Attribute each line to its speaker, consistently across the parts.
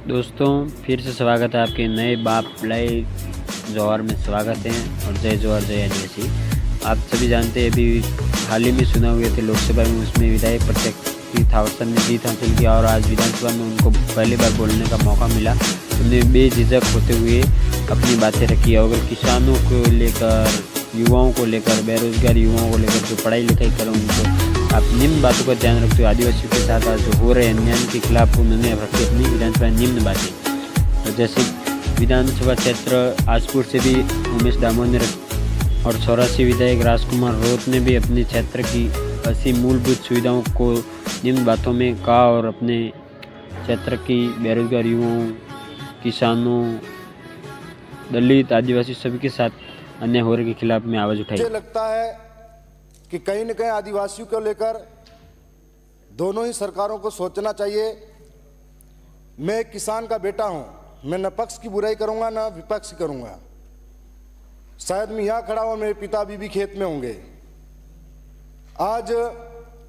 Speaker 1: दोस्तों फिर से स्वागत है आपके नए बाप लाइव जौहर में स्वागत है और जय जौहर जय आदिवासी। आप सभी जानते हैं अभी हाल ही में चुनाव हुए थे लोकसभा में, उसमें विधायक प्रत्याशी थावरचंद ने जीत हासिल की और आज विधानसभा में उनको पहली बार बोलने का मौका मिला। उन्होंने बेझिझक होते हुए अपनी बातें रखी। अगर किसानों को लेकर, युवाओं को लेकर, बेरोजगार युवाओं को लेकर जो पढ़ाई लिखाई करें उनको आप निम्न बातों का ध्यान रखते हुए आदिवासियों के साथ आज जो हो रहे अन्याय के खिलाफ उन्होंने रखी अपनी विधानसभा निम्न बातें। तो जैसे विधानसभा क्षेत्र आजपुर से भी उमेश दामोद ने और 84 विधायक राजकुमार रोत ने भी अपने क्षेत्र की 80 मूलभूत सुविधाओं को निम्न बातों में कहा और अपने क्षेत्र की बेरोजगार युवाओं, किसानों, दलित, आदिवासी सभी के साथ अन्याय हो रहे के खिलाफ में आवाज उठाई।
Speaker 2: मुझे लगता है कि कहीं न कहीं आदिवासियों को लेकर दोनों ही सरकारों को सोचना चाहिए। मैं एक किसान का बेटा हूं, मैं न पक्ष की बुराई करूंगा न विपक्ष करूंगा। शायद मैं यहां खड़ा हूं, मेरे पिता भी खेत में होंगे। आज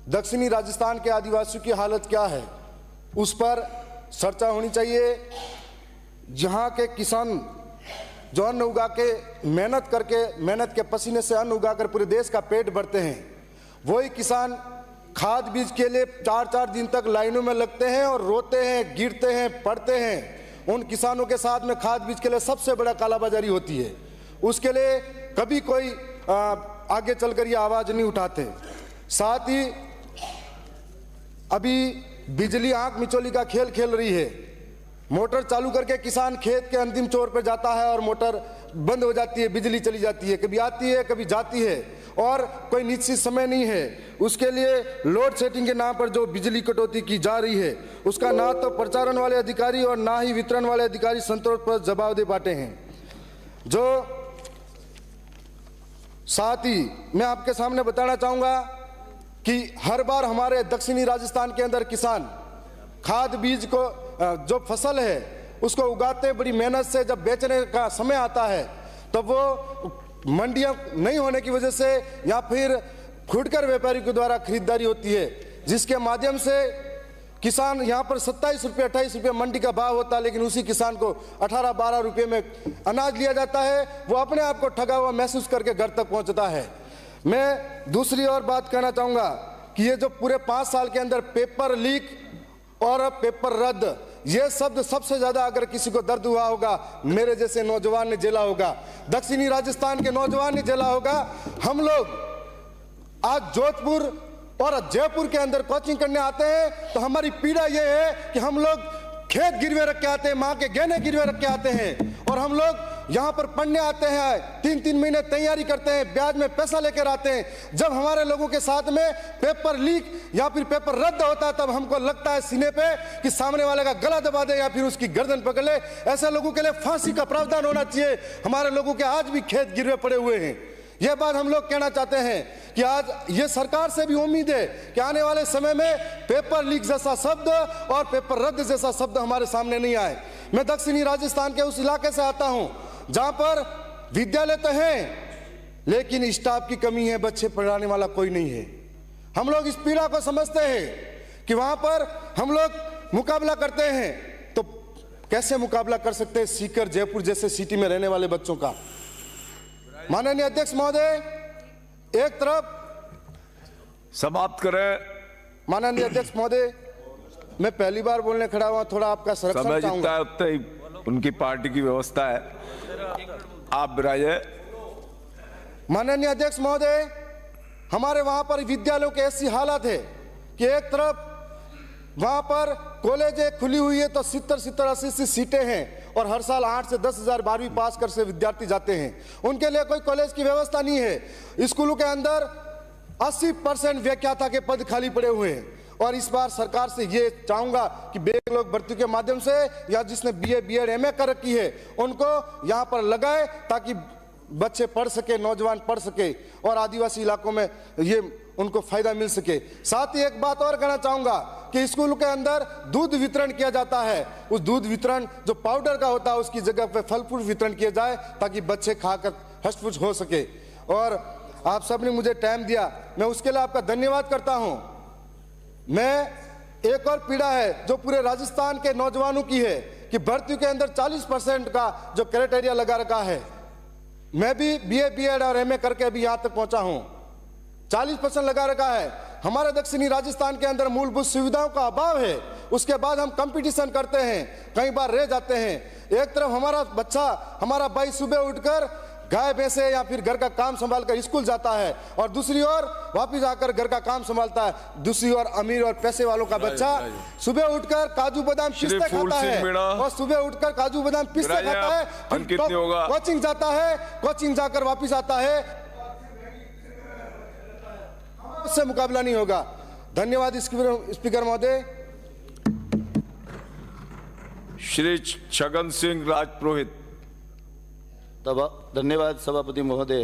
Speaker 2: दक्षिणी राजस्थान के आदिवासियों की हालत क्या है उस पर चर्चा होनी चाहिए। जहां के किसान जो अन्न उगा के मेहनत करके, मेहनत के पसीने से अन्न उगाकर पूरे देश का पेट भरते हैं, वही किसान खाद बीज के लिए 4-4 दिन तक लाइनों में लगते हैं और रोते हैं, गिरते हैं, पड़ते हैं। उन किसानों के साथ में खाद बीज के लिए सबसे बड़ा कालाबाजारी होती है। उसके लिए कभी कोई आगे चलकर ये आवाज नहीं उठाते। साथ ही अभी बिजली आंख मिचौली का खेल खेल रही है। मोटर चालू करके किसान खेत के अंतिम छोर पर जाता है और मोटर बंद हो जाती है, बिजली चली जाती है, कभी आती है कभी जाती है और कोई निश्चित समय नहीं है। उसके लिए लोड सेटिंग के नाम पर जो बिजली कटौती की जा रही है उसका ना तो प्रचारण वाले अधिकारी और ना ही वितरण वाले अधिकारी संतोष पर जवाब दे पाते हैं। जो साथ ही मैं आपके सामने बताना चाहूंगा कि हर बार हमारे दक्षिणी राजस्थान के अंदर किसान खाद बीज को, जो फसल है उसको उगाते बड़ी मेहनत से, जब बेचने का समय आता है तब वो मंडियां नहीं होने की वजह से या फिर फुटकर व्यापारी के द्वारा खरीदारी होती है, जिसके माध्यम से किसान यहाँ पर 27 रुपये 28 रुपये मंडी का भाव होता है, लेकिन उसी किसान को 18-12 रुपये में अनाज लिया जाता है। वो अपने आप को ठगा हुआ महसूस करके घर तक पहुँचता है। मैं दूसरी और बात कहना चाहूँगा कि ये जो पूरे 5 साल के अंदर पेपर लीक और पेपर रद्द, ये शब्द सबसे ज्यादा अगर किसी को दर्द हुआ होगा मेरे जैसे नौजवान ने झेला होगा, दक्षिणी राजस्थान के नौजवान ने झेला होगा। हम लोग आज जोधपुर और जयपुर के अंदर कोचिंग करने आते हैं तो हमारी पीड़ा ये है कि हम लोग खेत गिरवे रख के आते हैं, माँ के गहने गिरवे रख के आते हैं और हम लोग यहाँ पर पढ़ने आते हैं, 3-3 महीने तैयारी करते हैं, ब्याज में पैसा लेकर आते हैं। जब हमारे लोगों के साथ में पेपर लीक या फिर पेपर रद्द होता है तब हमको लगता है सीने पे कि सामने वाले का गला दबा दे या फिर उसकी गर्दन पकड़ ले। ऐसे लोगों के लिए फांसी का प्रावधान होना चाहिए। हमारे लोगों के आज भी खेत गिरवे पड़े हुए हैं। यह बात हम लोग कहना चाहते हैं कि आज ये सरकार से भी उम्मीद है कि आने वाले समय में पेपर लीक जैसा शब्द और पेपर रद्द जैसा शब्द हमारे सामने नहीं आए। मैं दक्षिणी राजस्थान के उस इलाके से आता हूं जहां पर विद्यालय तो हैं लेकिन स्टाफ की कमी है, बच्चे पढ़ाने वाला कोई नहीं है। हम लोग इस पीड़ा को समझते हैं कि वहां पर हम लोग मुकाबला करते हैं तो कैसे मुकाबला कर सकते हैं सीकर, जयपुर जैसे सिटी में रहने वाले बच्चों का। माननीय अध्यक्ष महोदय, एक तरफ
Speaker 3: समाप्त करें।
Speaker 2: माननीय अध्यक्ष महोदय, मैं पहली बार बोलने खड़ा हुआ, थोड़ा आपका संरक्षण चाहूंगा।
Speaker 3: जितना है उतना ही उनकी पार्टी की व्यवस्था है, आप बिराजे।
Speaker 2: माननीय अध्यक्ष महोदय, हमारे वहां पर विद्यालयों की ऐसी हालत है कि एक तरफ वहां पर कॉलेजें खुली हुई है तो 70-80 सीटें हैं और हर साल 8 से 10 हजार 12वीं पास कर से विद्यार्थी जाते हैं। उनके लिए कोई कॉलेज की व्यवस्था नहीं है। स्कूलों के अंदर 80% व्याख्याता के पद खाली पड़े हुए हैं और इस बार सरकार से ये चाहूंगा कि बैकलॉग भर्ती के माध्यम से या जिसने BA BEd MA कर रखी है उनको यहाँ पर लगाए ताकि बच्चे पढ़ सके, नौजवान पढ़ सके और आदिवासी इलाकों में ये उनको फायदा मिल सके। साथ ही एक बात और कहना चाहूंगा कि स्कूल के अंदर दूध वितरण किया जाता है, उस दूध वितरण जो पाउडर का होता है उसकी जगह पे फल फ्रूट वितरण किया जाए ताकि बच्चे खाकर हष्ट-पुष्ट हो सके। और आप सब ने मुझे टाइम दिया, मैं उसके लिए आपका धन्यवाद करता हूं। मैं एक और पीड़ा है जो पूरे राजस्थान के नौजवानों की है कि भर्ती के अंदर 40% का जो क्राइटेरिया लगा रखा है। मैं भी बीए, बीएड और एमए करके अभी यहां तक पहुंचा हूं। 40% लगा रखा है। हमारे दक्षिणी राजस्थान के अंदर मूलभूत सुविधाओं का अभाव है। उसके बाद हम कंपटीशन करते हैं, कई बार रह जाते हैं। एक तरफ हमारा बच्चा, हमारा भाई सुबह उठकर गाय भैंसे या फिर घर का काम संभाल कर स्कूल जाता है और दूसरी ओर वापिस आकर घर का काम संभालता है। दूसरी ओर अमीर और पैसे वालों का बच्चा सुबह उठकर काजू बादाम पिस्ते खाता है और सुबह उठकर काजू बादाम पिस्ते खाता है, फिर कोचिंग जाता है, कोचिंग जाकर वापिस आता है। उससे मुकाबला नहीं होगा। धन्यवाद स्पीकर महोदय।
Speaker 3: श्री छगन सिंह राजपुरोहित।
Speaker 4: धन्यवाद सभापति महोदय।